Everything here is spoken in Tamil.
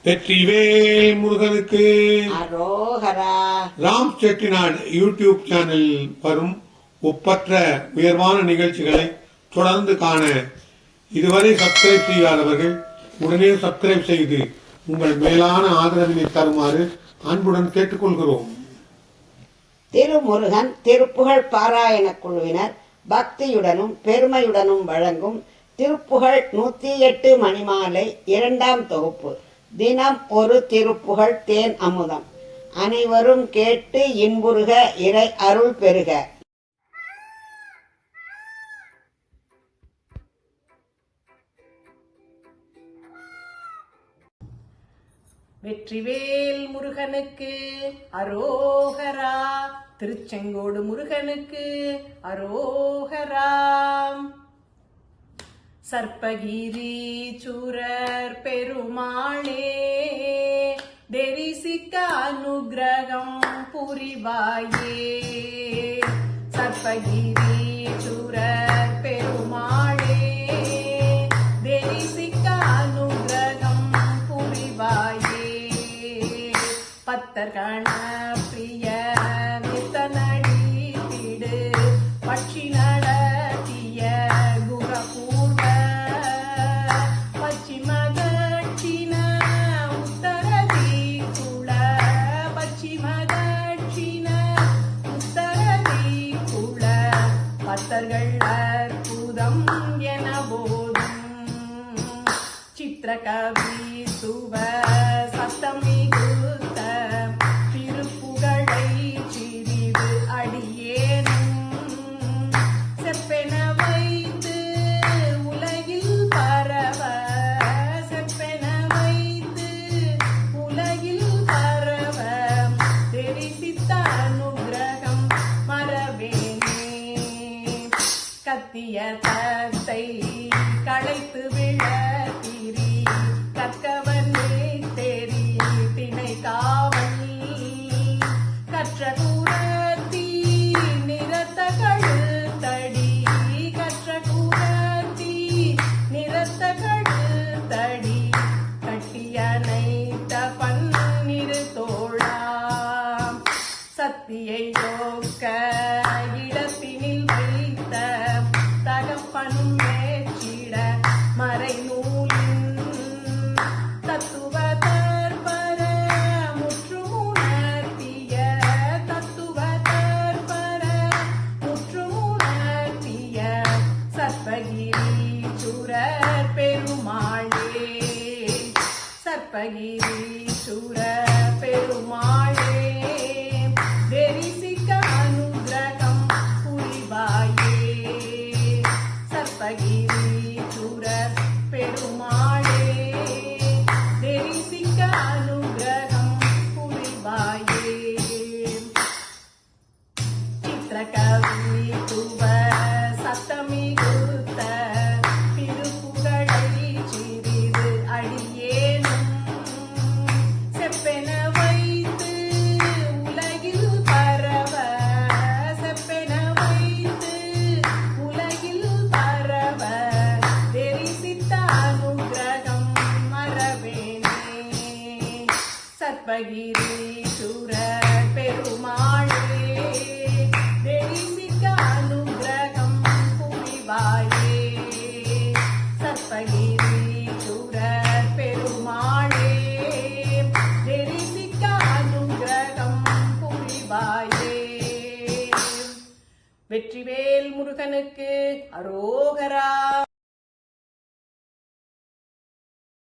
வெற்றிவேல் முருகனுக்கு அரோகரா. ராம் செட்டிநாடு யூடியூப் சேனலில் வரும் ஒப்பற்ற உயர்வான நிகழ்ச்சிகளை தொடர்ந்து காண இதுவரை சப்ஸ்கிரைப் செய்யாதவர்கள் உடனே சப்ஸ்கிரைப் செய்து உங்கள் மேலான ஆதரவினை தருமாறு அன்புடன் கேட்டுக்கொள்கிறோம். திருமுருகன் திருப்புகழ் பாராயண குழுவினர் பக்தியுடனும் பெருமையுடனும் வழங்கும் திருப்புகழ் 108 மணிமாலை 2ஆம் தொகுப்பு. தினம் ஒரு திருப்புகழ் தேன் அமுதம். அனைவரும் கேட்டு இன்புறுக, இறை அருள் பெறுக. வெற்றிவேல் முருகனுக்கு அரோகரா. திருச்செங்கோடு முருகனுக்கு அரோகரா. சர்ப்பகிரி சூரர் பெருமாளே, தெரிசிக்க அனுகிரகம் புரிவாயே. சர்ப்பகிரி சூரர் பெருமாளே, தெரிசிக்க அனுகிரகம் புரிவாயே. பத்தர்கண பிரிய நித்தனடி திடு பட்சி நடத்திய குரபூர்வ பச்சிம தட்சிண உத்தரதி குல பச்சிம தட்சிண உத்தரதி குல பத்தர்கள் அற்புதம் என போதும் சித்திரகவி சுவ சத்தம் மிகுத்த திருப்புகழை சிறிது அடியேனும் செப்பென வைத்து உலகில் பரவ. செப்பென வைத்து உலகில் பரவ தெரிசித்த அனுகிரகம் மறவேனே. கத்திய தத்தை களைத்து விழத்திரி கற்கவனே தெரி திணை காவல் கற்ற கூரத்தி நிறத்த கழுத்தடி. கற்ற கூரத்தி நிறத்த கழுத்தடி கட்டியனைத்த பன்னிரு தோழாம். சத்தியை யோக்க இடத்தினில் வைத்த தகப்பனும் மேற்றிட மறைநூலின் தத்துவ தற்பர முற்றுமுணர்த்திய. தத்துவ தற்பர முற்றுமுணர்த்திய சர்ப்பகிரீசுரர் பெருமாளே. சர்ப்பகிரீசுரர் பெருமாளே, தெரிசிக்க அனுகிரகம் புரிவாயே. சர்ப்பகிரீசுரர் பெருமாளே, தெரிசிக்க அனுகிரகம் புரிவாயே. சித்திரகவி துவ சத்தமிகுத்த திருப்புகழை சிறிது அடியேனும் செப்பென வைத்து உலகில் பரவ. செப்பென வைத்து உலகில் பரவ தெரிசித்த அனுகிரகம் மறவேனே. சர்ப்பகிரீசுரர் பெருமாளே, தெரிசிக்க அனுகிரகம் புரிவாயே. சர்ப்பகிரீசுரர் பெருமாளே, தெரிசிக்க அனுகிரகம் புரிவாயே. வெற்றிவேல் முருகனுக்கு அரோகரா.